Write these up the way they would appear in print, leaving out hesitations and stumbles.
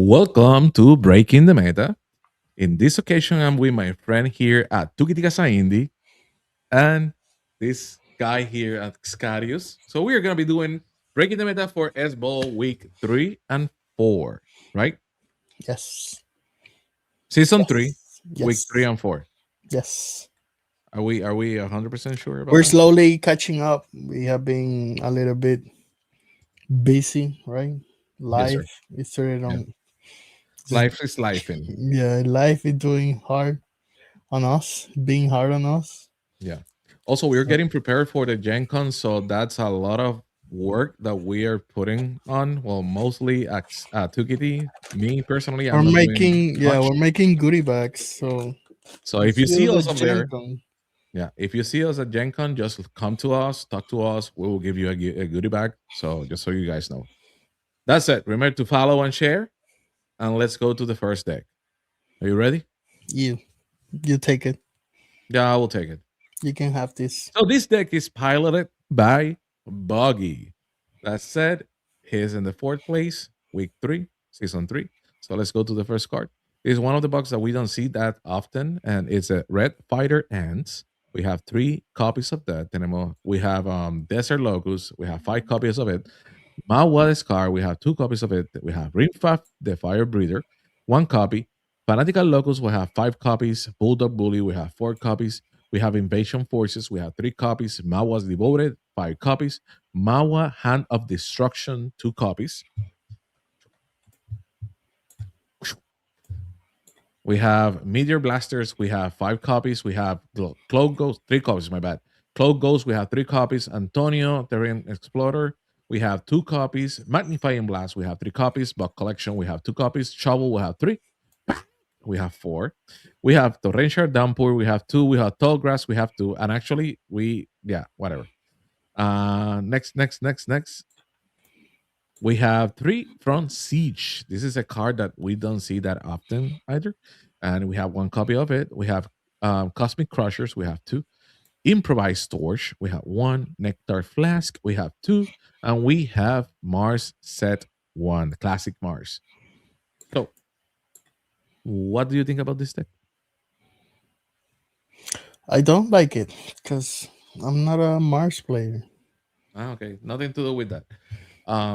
Welcome to Breaking the Meta. In this occasion, I'm with my friend here at Tukitikasa Indie and this guy here at Scarius. So we are going to be doing Breaking the Meta for SBOL week 3 and 4, right? Yes. Season 3, Yes. week 3 Yes. and 4. Yes. Are we 100% sure about We're that? slowly catching up. We have been a little bit busy, right? Yes, sir. Life is started Yeah. on just Life is life in. yeah, life is doing hard on us, being hard on us. Yeah. Also, we're So getting prepared for the Gen Con, so that's a lot of work that we are putting on. Well, mostly at Tukiti. Me personally, I'm we're not doing making much. we're making goodie bags. So So if it's you see still the us up Gen there, Con. yeah, if you see us at Gen Con, just come to us, talk to us. We will give you a goodie bag. So just so you guys know. That's it. Remember to follow and share, and let's go to the first deck. Are you ready? You you take it. Yeah, I will take it. You can have this. So this deck is piloted by Buggy. That said, he's in the fourth place, week 3, season 3. So let's go to the first card. It's one of the bugs that we don't see that often, and it's a Red Fighter Ants. We have 3 copies of that. We have Desert Locust. We have 5 copies of it. Mawa's card. We have 2 copies of it. We have Rimfaf, the Fire Breather, 1 copy. Fanatical Locust, we have 5 copies. Bulldog Bully, we have 4 copies. We have Invasion Forces. We have 3 copies. Mawa's Devoted, 5 copies. Mawa Hand of Destruction, 2 copies. We have Meteor Blasters. We have 5 copies. We have Cloak Ghost, 3 copies, my bad. Cloak Ghost, we have 3 copies. Antonio, Terrain Explorer, we have 2 copies. Magnifying Blast, we have 3 copies. Bug Collection, we have 2 copies. Shovel, we have 3. We have 4. We have Torrential Downpour, we have 2. We have Tall Grass, we have 2. And actually, whatever. Next. We have 3 from Siege. This is a card that we don't see that often either. And we have 1 copy of it. We have Cosmic Crushers, we have 2. Improvised Torch, we have 1. Nectar Flask, we have 2. And we have Mars Set 1, Classic Mars. So, what do you think about this deck? I don't like it because I'm not a Mars player. Okay, nothing to do with that. I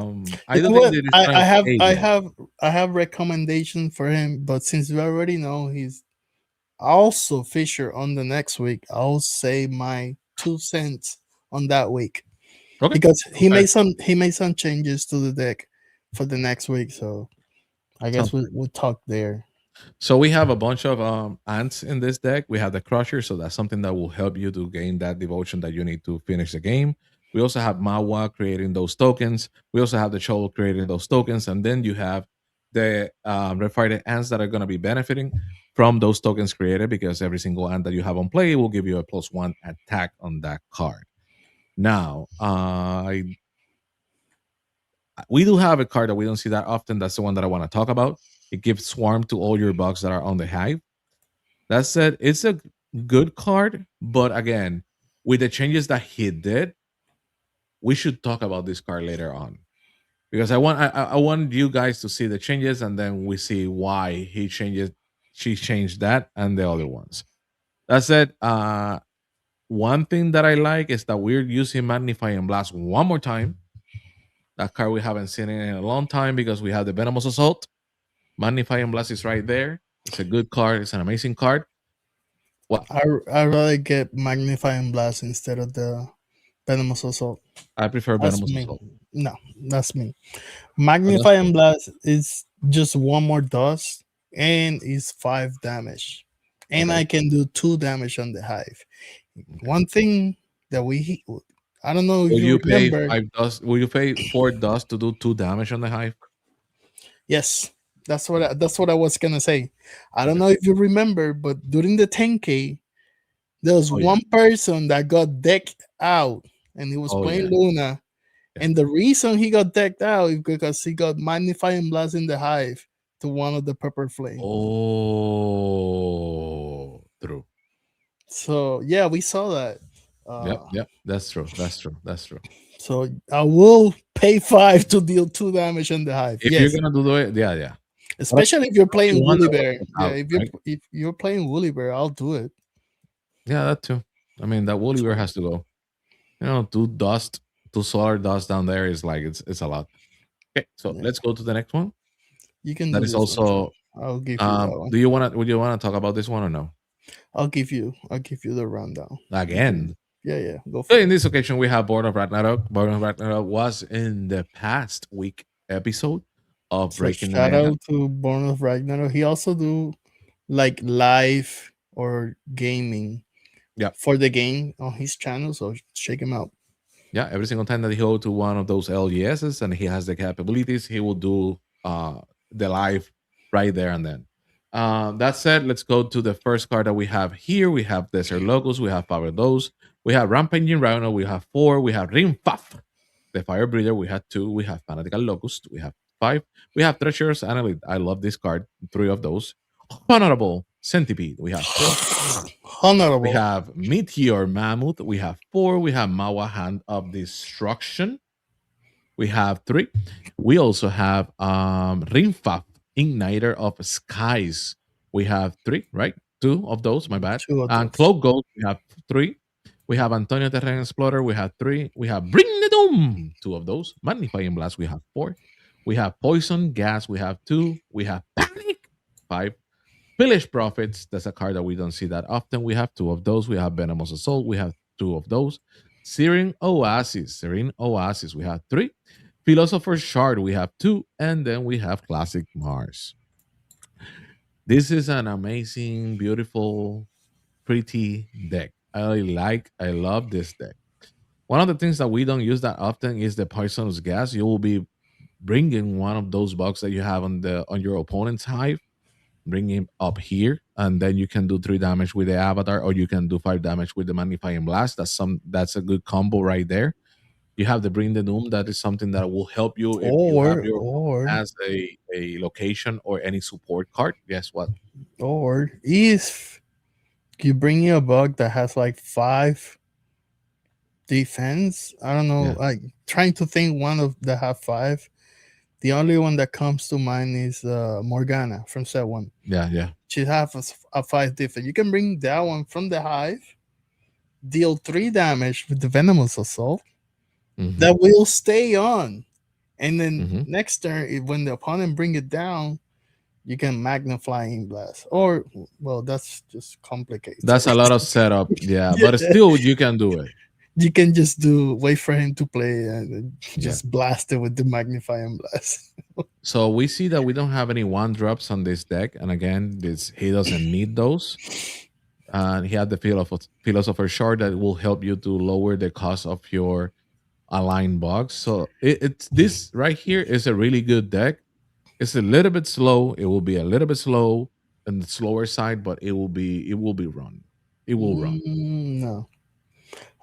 You know don't think what? that it's I, trying I to have hate I you. have I have recommendation for him, but since we already know he's also featured on the next week, I'll say my 2 cents on that week Okay, because sounds fair. he made some changes to the deck for the next week. So I Sounds guess we'll talk there. So we have a bunch of ants in this deck. We have the Crusher, so that's something that will help you to gain that devotion that you need to finish the game. We also have Mawa creating those tokens. We also have the Shovel creating those tokens, and then you have the refighted ants that are going to be benefiting from those tokens created because every single ant that you have on play will give you a +1 attack on that card. Now, we do have a card that we don't see that often. That's the one that I want to talk about. It gives Swarm to all your bugs that are on the hive. That said, it's a good card, but again, with the changes that he did, we should talk about this card later on because I want you guys to see the changes and then we see why she changed that and the other ones. That said, one thing that I like is that we're using Magnify and Blast one more time. That card we haven't seen it in a long time because we have the Venomous Assault. Magnify and Blast is right there. It's a good card. It's an amazing card. What? I rather get Magnifying Blast instead of the Venomous Assault. I prefer That's Venomous me. Assault. No, that's me. But that's Magnifying cool. Blast is just one more dust and is 5 damage. And Okay. I can do 2 damage on the hive. Okay. One thing that I don't know if Will you you pay remember. 5 dust? Will you pay 4 dust to do 2 damage on the hive? Yes, that's what I was gonna say. I don't Okay. know if you remember, but during the 10K, there was Oh yeah. one person that got decked out and he was Oh playing yeah. Luna. Yeah. And the reason he got decked out is because he got Magnifying Blast in the hive to one of the pepper flame. Oh, true. So yeah, we saw that. Yep. Uh, Yep. That's true. That's true. That's true. so I will pay 5 to deal 2 damage in the hive. If you're Yes, gonna do it, yeah, yeah. But Especially if you're the only playing one Woolly that was Bear. put Yeah, out, right? if you're playing Woolly Bear, I'll do it. Yeah, that too. I mean, that Woolly Bear True. has to go. Two solar dust down there is like it's a lot. Okay, so Yeah, let's go to the next one. you can That do is this one too. also. I'll give you that one. Do you wanna? Would you wanna talk about this one or no? I'll give you the rundown. You can. Again. Yeah, yeah. Go So for in it. this occasion, we have Born of Ragnarok. Born of Ragnarok was in the past week episode of So Breaking the shout Mayhem. out to Born of Ragnarok. He also do like live or gaming Yeah, for the game on his channel. So check him out. yeah. Every single time that he go to one of those LGSs and he has the capabilities, he will do the live right there and then. That said, let's go to the first card that we have here. We have Desert Locust, we have Power Those, we have Rampaging Rhino, we have 4, we have Rimfaf, the Fire Breather, we have 2, we have Fanatical Locust, we have 5, we have Treasures and Elite. I love this card, 3 of those. Honorable Centipede, we have 4. We Honorable. have Meteor Mammoth. We have 4. We have Mawa Hand of Destruction. We have 3. We also have Rimfaf, Igniter of Skies. We have 3, right? 2 of those, my bad. Two of And those. Cloak Gold, we have 3. We have Antonio Terrain Explorer, we have 3. We have Bring the Doom, 2 of those. Magnifying Blast, we have 4. We have Poison Gas, we have 2. We have Panic, 5. Village Prophets, that's a card that we don't see that often. We have 2 of those. We have Venomous Assault, we have 2 of those. Serene Oasis, we have 3. Philosopher's Shard, we have 2. And then we have Classic Mars. This is an amazing, beautiful, pretty deck. I love this deck. One of the things that we don't use that often is the Poisonous Gas. You will be bringing one of those bugs that you have on your opponent's hive, bring him up here, and then you can do 3 damage with the avatar, or you can do 5 damage with the magnifying blast. That's a good combo right there. You have the bring the doom. That is something that will help you if you have your opponent Or has a location or any support card. Guess what? if you bring you a bug that has like 5 defense, I don't know, Yeah, like trying to think one of that have 5. The only one that comes to mind is Morgana from set 1. yeah, yeah. She has a 5 defense. You can bring that one from the hive, deal 3 damage with the venomous assault. Hmm. That will stay on. And then Hmm. next turn, when the opponent bring it down, you can magnifying blast. Or well, that's just complicated. That's a lot of setup. Yeah, but Yeah. still, you can do it. You can just do wait for him to play and Yeah. just blast it with the magnifying blast. So we see that we don't have any 1 drops on this deck, and again, this he doesn't need those. And he had the philosopher shard that will help you to lower the cost of your aligned box. So it's this right here is a really good deck. It's a little bit slow. It will be a little bit slow on the slower side, but it will be run. It will run. No,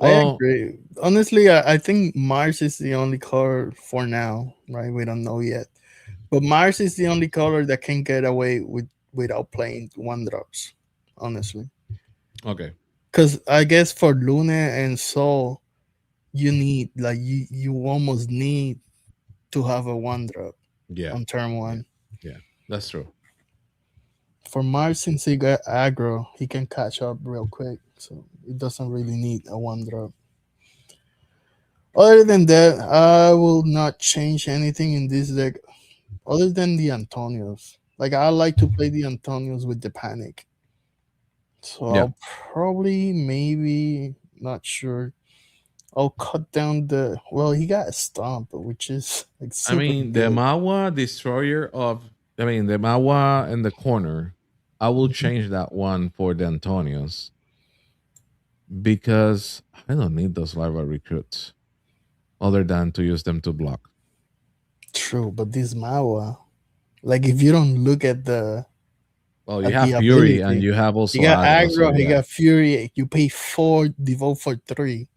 I Well, agree. Honestly, I think Mars is the only color for now, right? We don't know yet. But Mars is the only color that can get away without playing 1 drops, honestly. okay. Because I guess for Luna and Sol, you need like you almost need to have a 1 drop Yeah. on turn Yeah. 1. Yeah. That's true. For Mars, since he got aggro, he can catch up real quick, so it doesn't really need a 1 drop. Other than that, I will not change anything in this deck other than the Antonios. Like I like to play the Antonios with the panic. So Yeah. I'll probably maybe not sure. I'll cut down the well, he got a stomp, which is like I super mean, the good. Mawa destroyer of the Mawa in the corner, I will Mhm. change that one for the Antonios because I don't need those larva recruits other than to use them to block. True, but this Mawa, like if you don't look Well, you at the have Fury and ability, you have he also got aggro, so aggro, he yeah. got fury. You pay 4, devote for 3.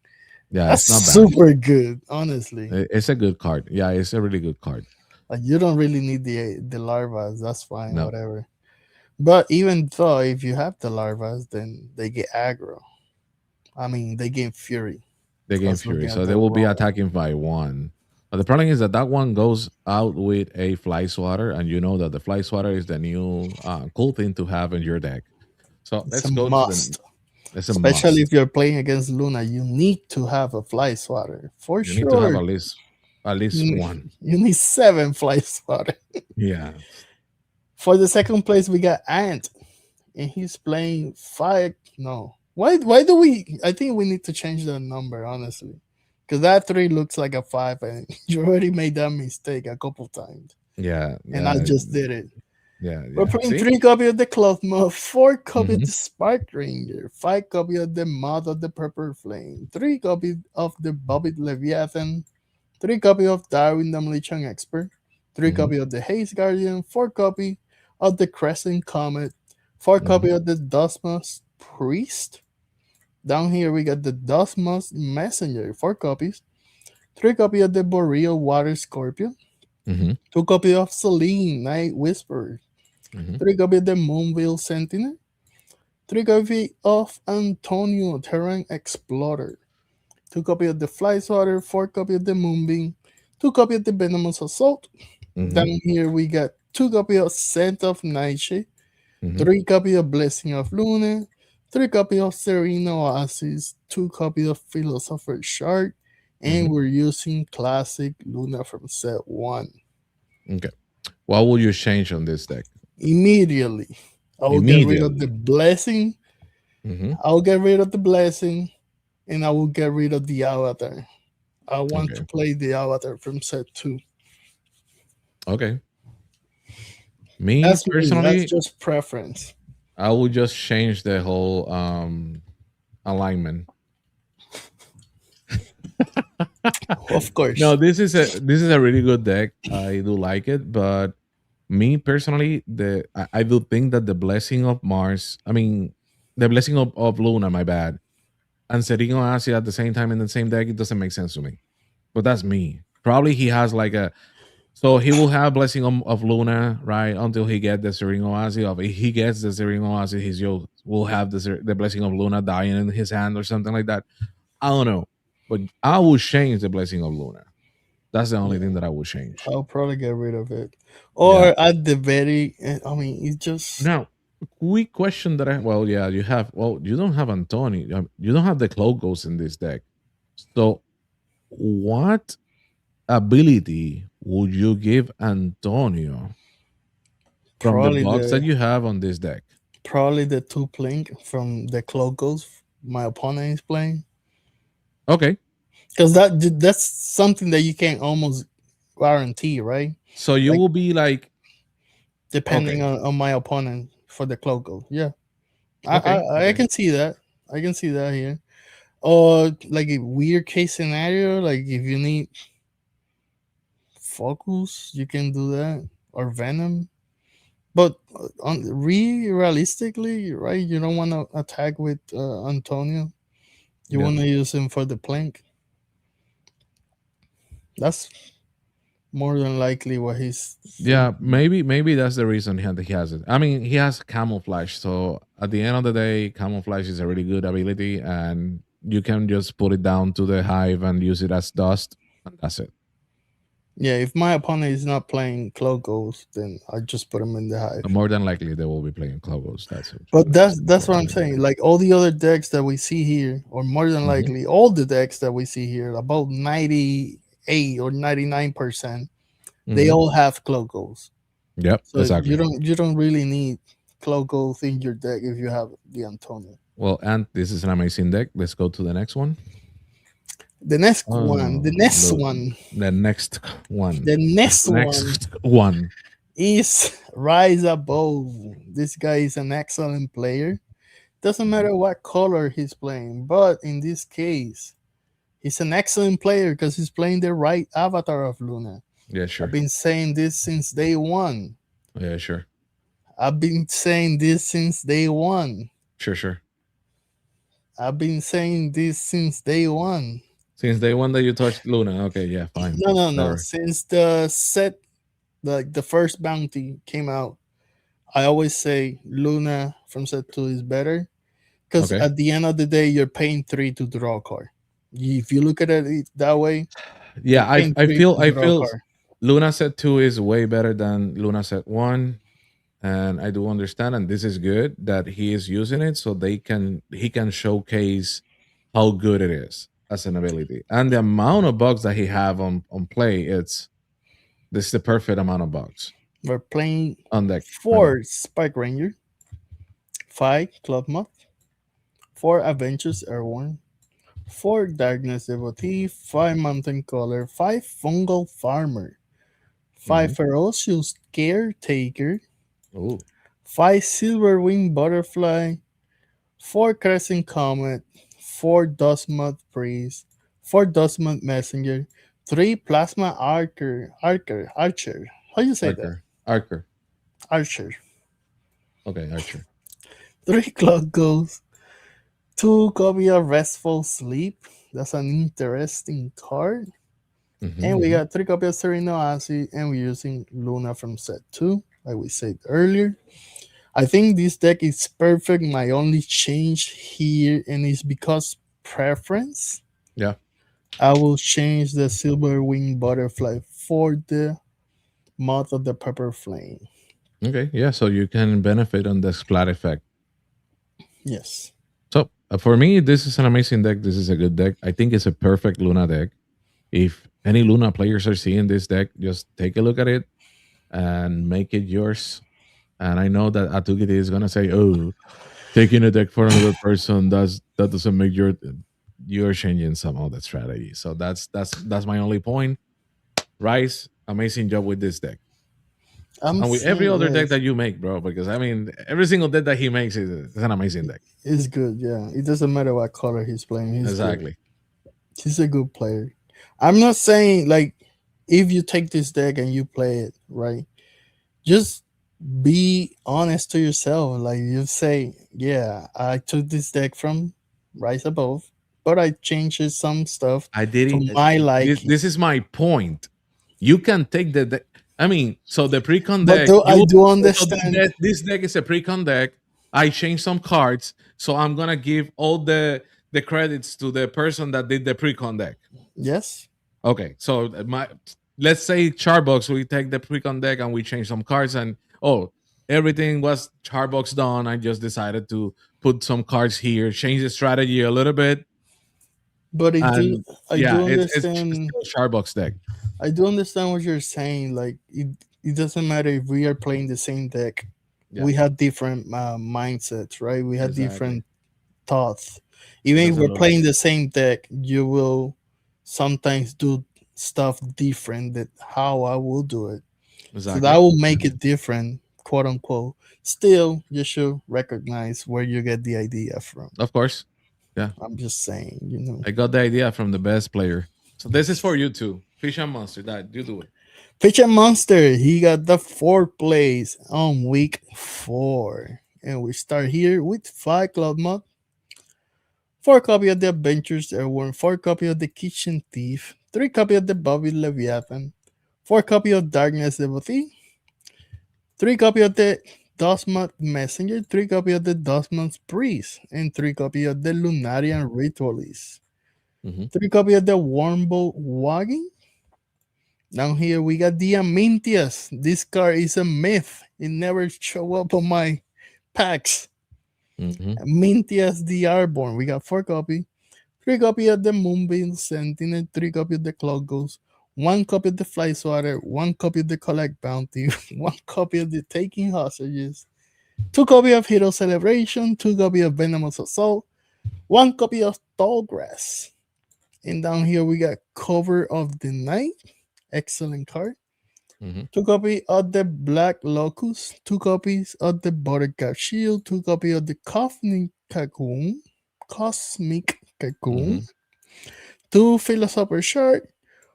Yeah, That's it's not bad. super good, honestly. It's a good card. Yeah, it's a really good card. Like you don't really need the larvas. That's fine, No, whatever. But even though if you have the larvas, then they get aggro. I mean, they get fury. they I gain was Fury, looking at so they the will be wrong one. attacking by 1. But the problem is that that one goes out with a fly swatter, and you know that the fly swatter is the new cool thing to have in your deck. So It's a let's go to the. must. It's a Especially must. if you're playing against Luna, you need to have a fly swatter for You need to have sure. at least You one. you need 7 fly swatter. Yeah. For the second place, we got Ant, and he's playing five. No, why do we? I think we need to change the number honestly, because that three looks like a five, and you already made that mistake a couple times, Yeah. and I Yeah. just did it. Yeah. We're Yeah. playing See. 3 copy of the Cloth Moth, 4 copy of Hmm. the Spark Ranger, 5 copy of the Moth of the Purple Flame, 3 copy of the Bobbit Leviathan, 3 copy of Darwin Demolition Expert, 3 copy Hmm. of the Haze Guardian, 4 copy of the Crescent Comet, 4 copy Hmm. of the Dustmoss Priest. Down here we got the Dustmoss Messenger, 4 copies, 3 copy of the Boreal Water Scorpion, Hmm. 2 copy of Celine Night Whisperer, Hmm. 3 copy of the Moonville Sentinel, 3 copy of Antonio Terran Explorer, 2 copy of the Fly Swatter, 4 copy of the Moonbeam, 2 copy of the Venomous Assault. Hmm. Down here we got 2 copy of Scent of Nightshade, Hmm. 3 copy of Blessing of Luna, 3 copy of Serene Oasis, 2 copy of Philosopher's Shard, and Hmm. we're using Classic Luna from set 1. Okay. What will you change on this deck? Immediately, I will get rid of the Immediately. Blessing, Hmm. I'll get rid of the Blessing, and I will get rid of the Avatar. I want to Okay. play the Avatar from set 2. Okay. Me That's me, that's personally, just preference. I would just change the whole alignment. Of No, course. this is a really good deck. I do like it, but me personally, I do think that the blessing of Mars, I mean, the blessing of Luna, my bad, and Serino Asia at the same time in the same deck, it doesn't make sense to me. But that's me. Probably he has like a so he will have blessing of Luna right until he get the Sereno Asia. If he gets the Sereno Asia, his yo will have the blessing of Luna dying in his hand or something like that. I don't know, but I will change the blessing of Luna. That's the only thing Yeah, that I will change. I'll probably get rid of it. Yeah. Or at the very, I mean, it just Now, quick question that I well, yeah, you have well, you don't have Antoni, you don't have the Clogos in this deck. So, what ability would you give Antonio from the probably box that the you have on this deck? probably the two plink from the Clocos my opponent is playing. Okay, Because that's something that you can almost guarantee, right? so you Like will be like, depending okay, on my opponent for the Clocos. Yeah. I, okay, I I okay, can see that. I can see that here. Or like a weird case scenario, like if you need focus, you can do that. Or venom. But realistically, right? You don't want to attack with Antonio. You yeah, want to use him for the plank. That's more than likely what he's yeah. thinking. Maybe that's the reason he has it. I mean, he has camouflage. So at the end of the day, camouflage is a really good ability, and you can just put it down to the hive and use it as dust, and that's it. Yeah, if my opponent is not playing Clocos, then I just put him in the But hive. more than likely, they will be playing Clovos. But That's that's what I'm probably saying. Like all the other decks that we see here, or more than hmm likely all the decks that we see here, about 98 or 99%, they hmm all have Clocos. Yep, So exactly. you don't really need Clocos in your deck if you have the Antonio. Well, and this is an amazing deck. Let's go to the next one. The Oh, next one, the next one. the The next one next one. is Rise Above. This guy is an excellent player. Doesn't Mhm. matter what color he's playing, but in this case, he's an excellent player because he's playing the right avatar of Luna. Yeah, I've sure. been saying this since day one. Yeah, sure. I've been saying this since day one. Sure, sure. I've been saying this since day one. Since day one that you touched Luna. Okay, yeah, fine. No, no, no. Whatever. Since the set, like the first bounty came out, I always say Luna from set two is better because Okay. at the end of the day, you're paying 3 to draw a card. If you look at it that way, Yeah, Like I paying I three feel to I draw a feel card. Luna Set 2 is way better than Luna Set 1, and I do understand, and this is good that he is using it so he can showcase how good it is as an ability. And the amount of bugs that he have on play, it's this is the perfect amount of bugs We're playing on deck. My bad. 4 Spike Ranger, 5 Club Moth, 4 Adventures Airborne, 4 Darkness Devotee, 5 Mountain Caller, 5 Fungal Farmer, five Mhm. Ferocious Caretaker, Ooh, 5 Silverwing Butterfly, 4 Crescent Comet, 4 Dustmoth Priest, 4 Dustmoth Messenger, 3 Plasma Archer. How you say that? Archer. Archer. Okay, Archer. 3 Clock Ghost, 2 copy of Restful Sleep. That's an interesting card. And we Mhm. got 3 copy of Sereno Acid, and we're using Luna from set 2, like we said earlier. I think this deck is perfect. My only change here, and it's because preference. Yeah. I will change the Silver Wing Butterfly for the Moth of the Purple Flame. Okay. Yeah. So you can benefit on the splat effect. Yes. So for me, this is an amazing deck. This is a good deck. I think it's a perfect Luna deck. If any Luna players are seeing this deck, just take a look at it and make it yours. And I know that Atugiti is gonna say, "Oh, taking a deck for another person that doesn't make you're changing some of the strategy." So that's my only point. Rice, amazing job with this deck. I'm And with every saying other deck yes. that you make, bro, because I mean, every single deck that he makes is an amazing deck. It's good, yeah. It doesn't matter what color he's playing, he's good. Exactly. He's a good player. I'm not saying like if you take this deck and you play it, right? Just be honest to yourself. Like you say, yeah, I took this deck from Rise Above, but I changed some stuff I to didn't. my liking. This is my point. You can take the deck. I mean, so the pre-con But deck, do I you do so understand? this deck is a pre-con deck. I changed some cards, so I'm gonna give all the credits to the person that did the pre-con deck. Yes, Okay, so my let's say Charbox, we take the pre-con deck and we change some cards, and oh, everything was Charbox done. I just decided to put some cards here, change the strategy a little bit, but and I yeah, do it's understand. still Charbox deck. I do understand what you're saying. Like it doesn't matter if we are playing the same deck. Yeah, We have different mindsets, right? We have exactly. different thoughts. Even if That's a we're lot. playing the same deck, you will sometimes do stuff different than how I will do it. So that Exactly. will make it different, quote unquote. Still, you should recognize where you get the idea from. Of course. Yeah. I'm just saying. I got the idea from the best player. So this is for you too. Fish and Monster. That you do it. Pitch and Monster, he got the fourth place on week 4. And we start here with 5 Club Mod, 4 copy of the Adventures Airborne, 4 copy of the Kitchen Thief, 3 copy of the Bobby Leviathan, 4 copy of Darkness Devotee, 3 copy of the Dustmouth Messenger, 3 copy of the Dustmouth Priest, and 3 copy of the Lunarian Ritualist. Mhm. 3 copy of the Wormbolt Wagging. Down here we got the Amintias. This card is a myth. It never show up on my packs. Mhm. Amintias the Airborne. We got 4 copy. 3 copy of the Moonbeam Sentinel. 3 copy of the Cloud Ghost. 1 copy of the Fly Swatter. 1 copy of the Collect Bounty. 1 copy of the Taking Hostages. 2 copy of Hero Celebration. 2 copy of Venomous Assault. 1 copy of Tallgrass. And down here we got Cover of the Night. Excellent card. Mhm. 2 copy of the Black Locust, 2 copies of the Buttercup Shield, 2 copy of the Cosmic Cocoon, Mhm. 2 Philosopher Shard,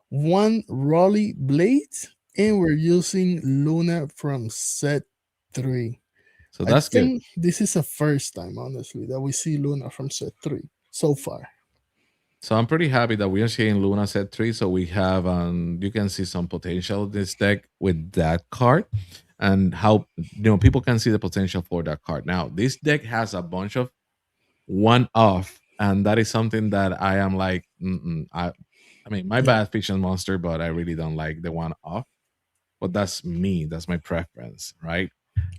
1 Raleigh Blades, and we're using Luna from set 3. So I that's good. think this is the first time, honestly, that we see Luna from set 3 so far. So I'm pretty happy that we are seeing Luna set 3. So we have you can see some potential in this deck with that card, and how people can see the potential for that card. Now this deck has a bunch of one off, and that is something that I am like, I mean, my Yeah. bad fiction monster, but I really don't like the one off. But that's me. That's my preference, right?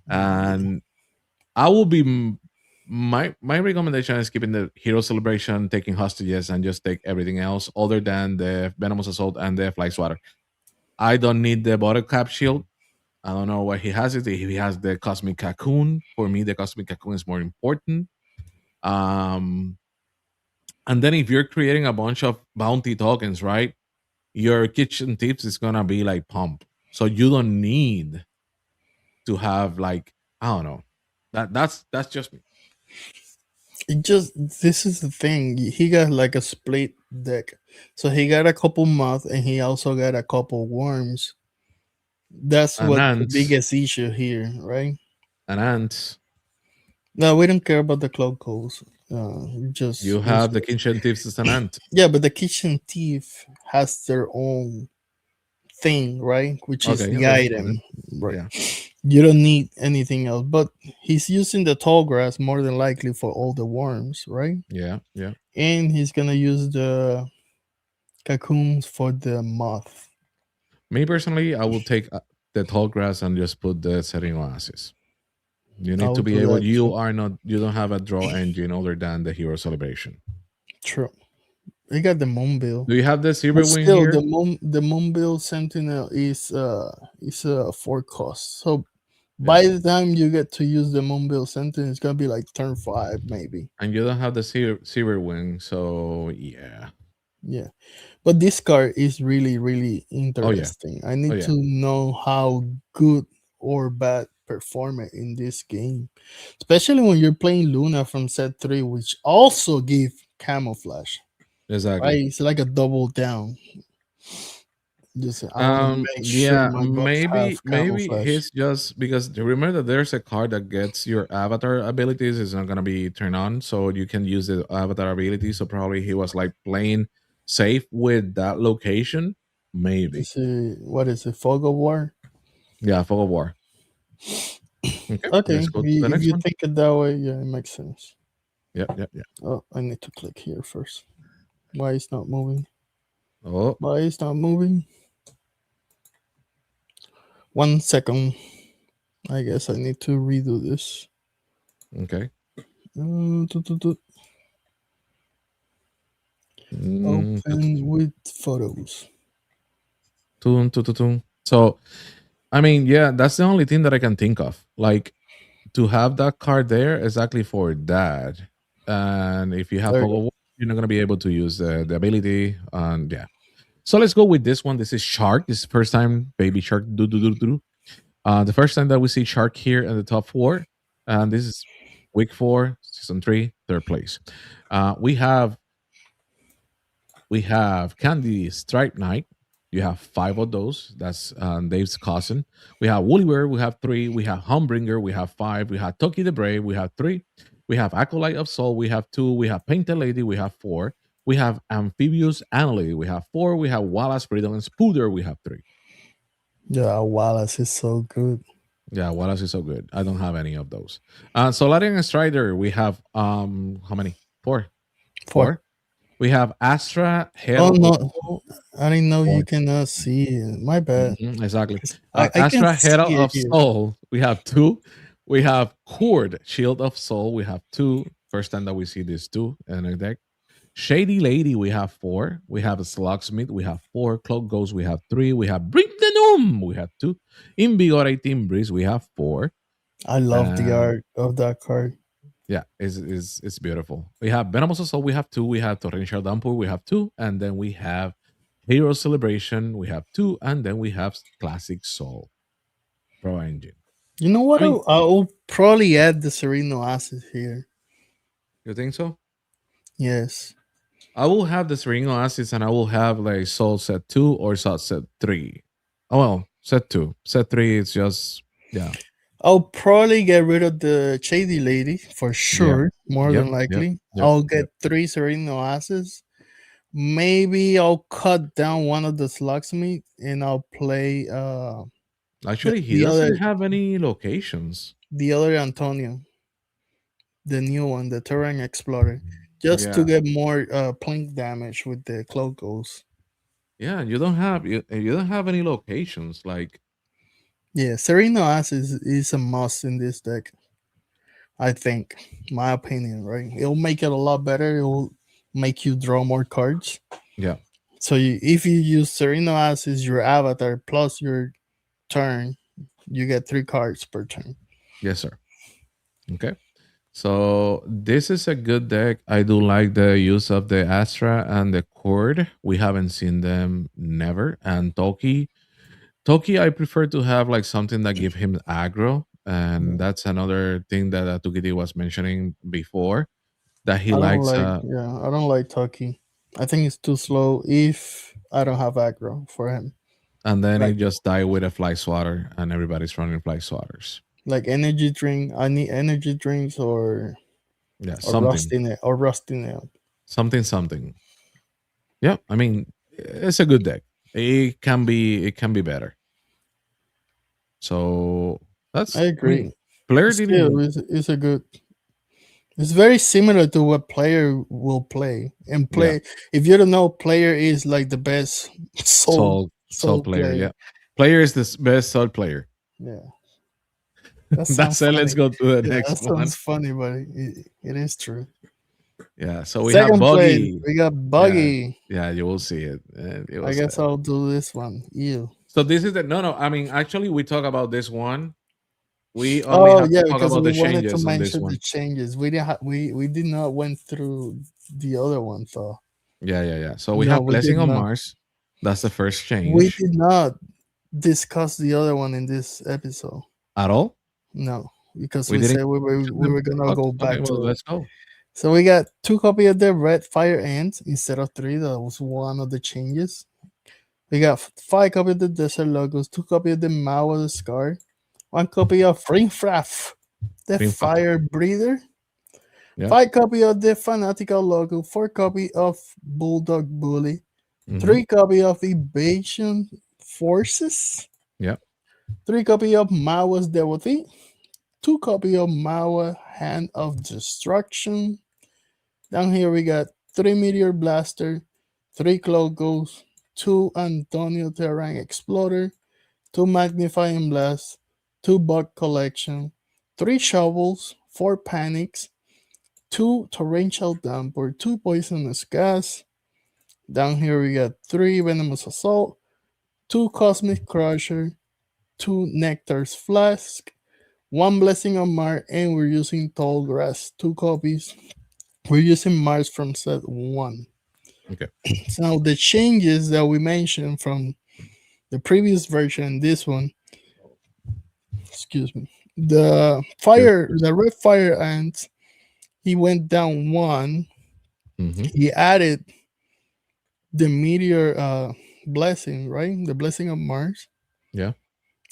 And I will be my recommendation is keeping the hero celebration, taking hostages, and just take everything else other than the venomous assault and the fly swatter. I don't need the bottle cap shield. I don't know why he has it. If he has the cosmic cocoon, for me, the cosmic cocoon is more important. Um, and then if you're creating a bunch of bounty tokens, right? Your kitchen tips is gonna be like pump. So you don't need to have like I don't know. That's just me. It just this is the thing. He got like a split deck, so he got a couple moth and he also got a couple worms. That's An what the ant, biggest issue here, right? an ant. No, we don't care about the cloak holes. You Use have the this. kitchen tips as an ant. Yeah, but the kitchen thief has their own thing, right? Which is Okay, the okay, okay. item, right? Yeah, You don't need anything else. But he's using the tall grass more than likely for all the worms, right? yeah, yeah. And he's gonna use the cocoons for the moth. Me personally, I will take the tall grass and just put the setting oasis. You need I'll to be do able. that too. You are not. You don't have a draw engine other than the hero celebration. True. They got the moonbill. Do you have the But silver wing still, here? the moonbill sentinel is a 4 cost. So Yeah, by the time you get to use the moonbill sentinel, it's gonna be like turn 5 maybe. and you don't have the silver wing, so yeah. Yeah. But this card is really Oh yeah, interesting. I oh need yeah. to know how good or bad perform it in this game, especially when you're playing Luna from set 3, which also give camouflage. Exactly. Right? It's like a double down. Just I want to make sure Yeah, my bucks maybe have maybe camouflage. he's just because remember that there's a card that gets your avatar abilities is not gonna be turned on, so you can use the avatar ability. So probably he was like playing safe with that location. Maybe. This is what is it? Fog of War. Yeah, fog of war. Okay, Okay, let's go to the if next you one. think it that way, yeah, it makes sense. Yep, yep, yep. Oh, I need to click here first. Why it's not moving? Oh, Why it's not moving? 1 second. I guess I need to redo this. okay. Tu. Tu- tu- Open tu- with photos. tu. So I mean, yeah, that's the only thing that I can think of. Like to have that card there exactly for that. And if you have There you Pogo, you're not gonna be able to use the ability. And yeah. So let's go with this one. This is Shark. This is the first time Baby Shark do do do do. The first time that we see Shark here in the top four. And this is week 4, season 3, third place. We have Candy Stripe Knight. You have 5 of those. That's Dave's cousin. We have Woollywear. We have 3. We have Humbringer. We have 5. We have Toki the Brave. We have 3. We have Acolyte of Soul. We have 2. We have Painted Lady. We have 4. We have Amphibious Annalie. We have 4. We have Wallace Freedom and Spooder. We have 3. Yeah, Wallace is so good. Yeah, Wallace is so good. I don't have any of those. Solarian and Strider. We have how many? 4. 4. 4. We have Astra, Oh Hell of no, I didn't know you 4. cannot see it. My bad. Mhm, exactly. 'Cause I can Astra Herald see it of here. Soul. We have 2. We have Cord Shield of Soul. We have 2. First time that we see these 2 in a deck. Shady Lady. We have 4. We have a Slugsmith. We have 4. Cloak Ghost. We have 3. We have Bring the Doom. We have 2. Invigorating Breeze. We have 4. I love the And art of that card. yeah, it's beautiful. We have Venomous Soul. We have 2. We have Torrential Downpour. We have 2. And then we have Hero Celebration. We have 2. And then we have Classic Soul Pro Engine. You know what? I mean, I'll probably add the Sereno Acid here. you think so? Yes. I will have the Sereno Acids and I will have like Soul Set 2 or Soul Set 3. Oh, well, Set 2. Set 3 is just, yeah. I'll probably get rid of the Shady Lady for Yeah. sure, more Yep. than Yep. likely. Yep. I'll get Yep. 3 Sereno Acids. Maybe I'll cut down one of the Slugsmith and I'll play Actually, he the doesn't other have any locations. Antonio, the new one, the Terran Explorer, just to Yeah. get more plink damage with the cloak goals. Yeah, you don't have any locations like. Yeah, Sereno Ass is a must in this deck. I think, my opinion, right? It'll make it a lot better. It'll make you draw more cards. Yeah. So if you use Sereno Ass as your avatar plus your turn, you get 3 cards per turn. Yes, sir. Okay. So this is a good deck. I do like the use of the Astra and the Cord. We haven't seen them never. And Toki, I prefer to have like something that give him aggro, and Yeah. that's another thing that Tukiti was mentioning before that he I don't likes. like, yeah, I don't like Tucky. I think it's too slow if I don't have aggro for him. And then he Like just die with a fly swatter, and everybody's running fly swatters. like energy drink. I need energy drinks Yeah, or something, rusty nail or rusty nail. something. Yeah, I mean, it's a good deck. It can be better. So I that's, I mean, agree. player Still, didn't. it's a good. It's very similar to what player will play and Yeah, play. If you don't know, player is like the best soul soul player. player. Yeah, player is the best soul player. Yeah, that sounds That's it. Let's funny. go to the Yeah, next that one. sounds funny, but it is true. Yeah, so we have Second place, Buggy. we got Yeah, Buggy. yeah, you will see it. It I was guess I'll do this one. You. so this is the no, no. I mean, actually, we talk about this one. We only Oh have to yeah, talk because about we the wanted to changes on this mention the one. changes. We didn't. We did not went through the other one though. Yeah, yeah, yeah. So we No, have we did Blessing on not. Mars. That's the first We change did not discuss the other one in this episode. at all. No, because We we didn't said mention we them. were gonna go Okay, back well, to it. let's go. So we got 2 copy of the red fire ants instead of 3. That was one of the changes. We got 5 copy of the desert logos, 2 copy of the Mao of the Scar, 1 copy of Ringfraff, the Green Fuck. fire breather, Yeah. 5 copy of the fanatical logo, 4 copy of Bulldog Bully, Mm-hmm. 3 copy of evasion forces, Yeah. 3 copy of Mao's devotee, 2 copy of Mawa Hand of Destruction. Down here we got 3 Meteor Blaster, 3 Clogos, 2 Antonio Terran Exploder, 2 Magnifying Blast, 2 Bug Collection, 3 Shovels, 4 Panics, 2 Torrential Downpour, 2 Poisonous Gas. Down here we got 3 Venomous Assault, 2 Cosmic Crusher, 2 Nectar's Flask, 1 Blessing on Mars, and we're using Tall Grass, 2 copies. We're using Mars from set 1. Okay. So the changes that we mentioned from the previous version, this one, excuse me, Yes. the red fire ant, he went down 1. Mm-hmm. He added the meteor blessing, right? The blessing of Mars. Yeah.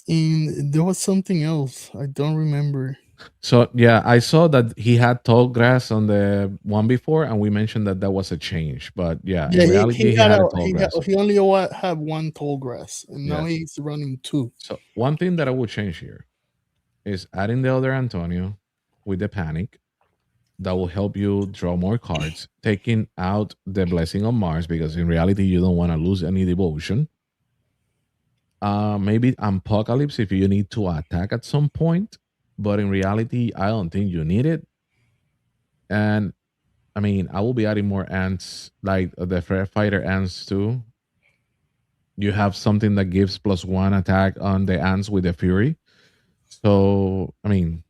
And there was something else. I don't remember. So yeah, I saw that he had tall grass on the one before, and we mentioned that that was a change. But yeah, in Yeah, reality, he had a tall grass. he only had 1 tall grass, and now Yes. he's running 2. So one thing that I would change here is adding the other Antonio with the panic. That will help you draw more cards, taking out the blessing on Mars because in reality you don't want to lose any devotion. Maybe Apocalypse if you need to attack at some point, but in reality I don't think you need it. And I mean, I will be adding more ants like the fighter ants too. You have something that gives +1 attack on the ants with the fury. So I mean,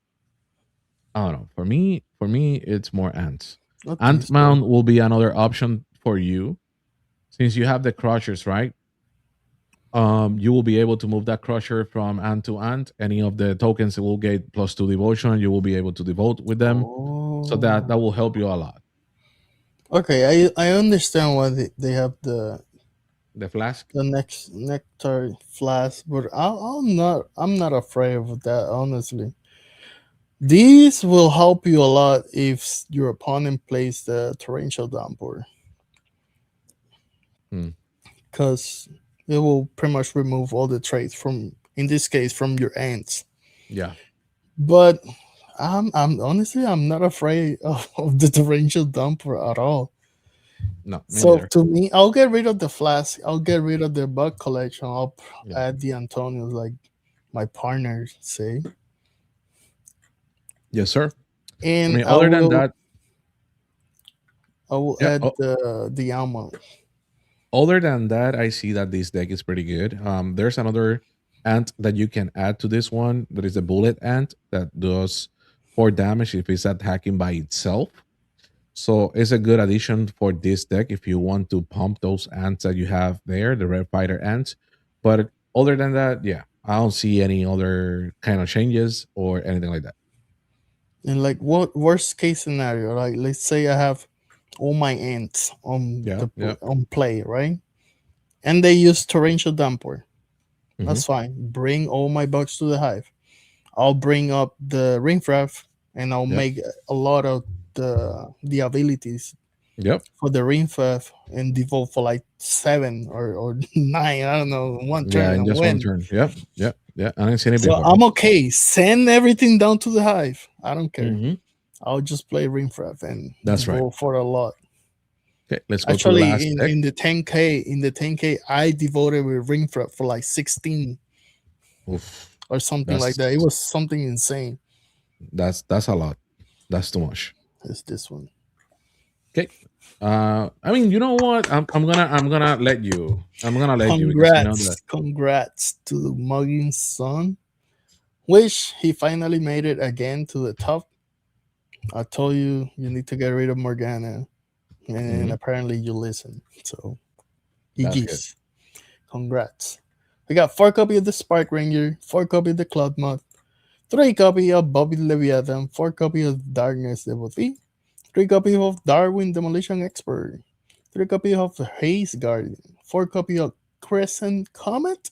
I don't know. For me, it's more ants. Okay, Ant so mount will be another option for you since you have the crushers, right? You will be able to move that crusher from ant to ant. Any of the tokens will get +2 devotion. You will be able to devote with them, so that oh, will help you a lot. okay. I understand why they have The flask, the next nectar flask, but I'm not afraid of that, honestly. These will help you a lot if your opponent plays the torrential downpour, hmm, because it will pretty much remove all the traits from, in this case, from your ants. yeah, But I'm honestly I'm not afraid of the torrential downpour at all. No, me So neither. to me, I'll get rid of the flask. I'll get rid of the bug collection. I'll Yeah. add the Antonios, like my partners say, Yes, sir. I and mean, other than that, I will yeah. add the alma. Other than that, I see that this deck is pretty good. There's another ant that you can add to this one. That is a bullet ant that does 4 damage if it's attacking by itself. So it's a good addition for this deck if you want to pump those ants that you have there, the red fighter ants. But other than that, yeah, I don't see any other kind of changes or anything like that. And like, what worst case scenario? Like, let's say I have all my ants on Yeah, the yeah. on play, right? And they use torrential damper. Hmm. That's fine. Bring all my bugs to the hive. I'll bring up the ring and I'll Yep, make a lot of the abilities yep. for the ring and default for like 7 or 9. I don't know, one Yeah, turn in and just one win. turn. Yep, yep, yeah. I ain't seen it So before. I'm okay. Send everything down to the hive. I don't care. Hmm. I'll just play ring and That's right. default for a lot. Okay, let's go to the Actually, last deck. in the 10K, I devoted with ring for like 16 Oof, or something like that's that. It was something insane. that's a lot. That's too much. It's this one. Okay. I mean, you know what? I'm gonna let you. I'm gonna let you because you know that. Congrats to the mugging son. Wish he finally made it again to the top. I told you you need to get rid of Morgana, and Hmm. apparently you listen. So That's good. GG's. Congrats. We got 4 copy of the Spark Ranger, 4 copy of the Cloud Mod, 3 copy of Bobby Leviathan, 4 copy of Darkness Devotee, 3 copy of Darwin Demolition Expert, 3 copy of Haze Guardian, 4 copy of Crescent Comet.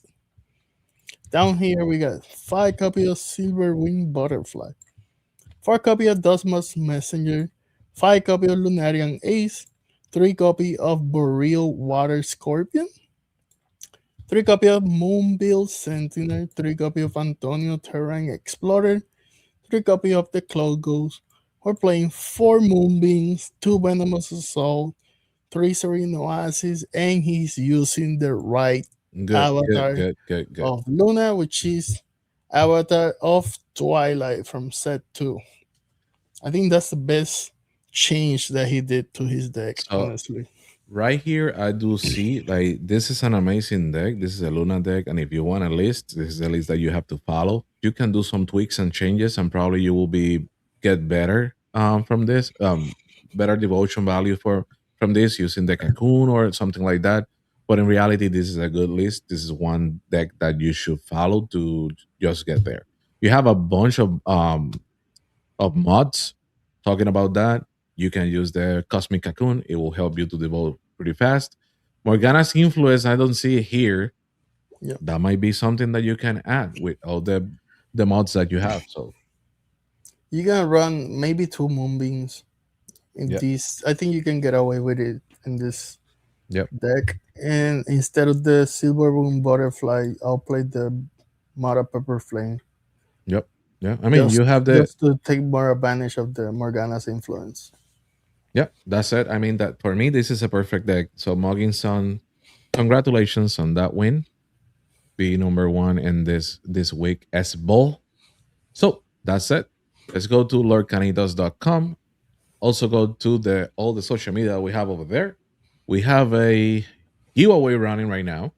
Down here we got 5 copy of Silver Wing Butterfly, 4 copy of Dustmas Messenger, 5 copy of Lunarian Ace, 3 copy of Boreal Water Scorpion, 3 copy of Moonbill Sentinel, 3 copy of Antonio Terran Explorer, 3 copy of the Cloud Ghost. We're playing 4 Moonbeams, 2 Venomous Assault, 3 Serene Oasis, and he's using the right Good, good, avatar good, good, good. of Luna, which is avatar of Twilight from set 2. I think that's the best change that he did to his deck, So honestly. right here, I do see like this is an amazing deck. This is a Luna deck, and if you want a list, this is a list that you have to follow. You can do some tweaks and changes, and probably you will be get better from this. Better devotion value for from this using the cocoon or something like that. But in reality, this is a good list. This is one deck that you should follow to just get there. You have a bunch of mods talking about that. You can use the Cosmic Cocoon. It will help you to develop pretty fast. Morgana's influence, I don't see it here. Yep. That might be something that you can add with all the mods that you have. So You can run maybe 2 Moonbeams in yeah, this. I think you can get away with it in this yep, deck. And instead of the Silver Moon Butterfly, I'll play the Mara Pepper Flame. yep, yeah. I mean, Just you have the just to take more advantage of the Morgana's influence. yeah. That's it. I mean, that for me, this is a perfect deck. So Mugging Sun, congratulations on that win. Be number one in this week SBOL. So that's it. Let's go to lorcanitos.com. Also go to the all the social media we have over there. We have a giveaway running right now.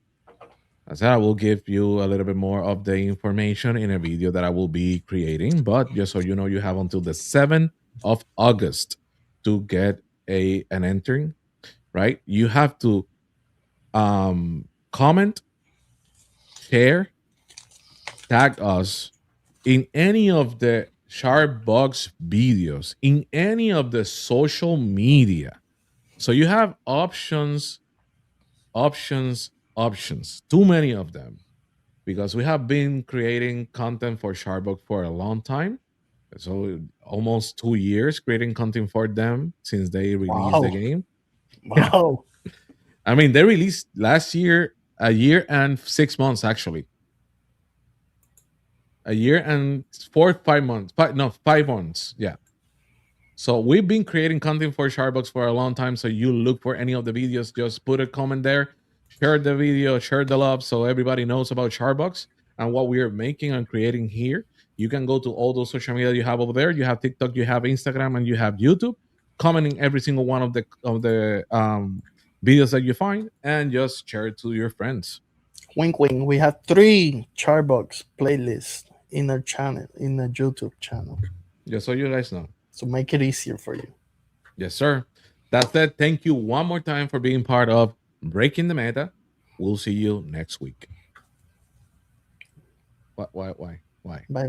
As I will give you a little bit more of the information in a video that I will be creating. But just so you know, you have until the 7th of August to get a an entering, right? You have to comment, share, tag us in any of the Sharp Bugs videos, in any of the social media. So you have options, options, options. Too many of them because we have been creating content for Sharbook for a long time. So almost 2 years creating content for them since they released the Wow. game. Yeah. Wow. I mean, they released last year, a year and 6 months actually. A year and 4 5 months. No, 5 months. Yeah. So we've been creating content for Sharebox for a long time. So you look for any of the videos, just put a comment there, share the video, share the love, so everybody knows about Sharebox and what we are making and creating here. You can go to all those social media you have over there. You have TikTok, you have Instagram, and you have YouTube. Commenting every single one of the videos that you find, and just share it to your friends. Wink, wink. We have 3 Charbox playlists in our channel, in the YouTube channel. Just so you guys know. So make it easier for you. Yes, sir. That's it. Thank you one more time for being part of Breaking the Meta. We'll see you next week. Why? Bye.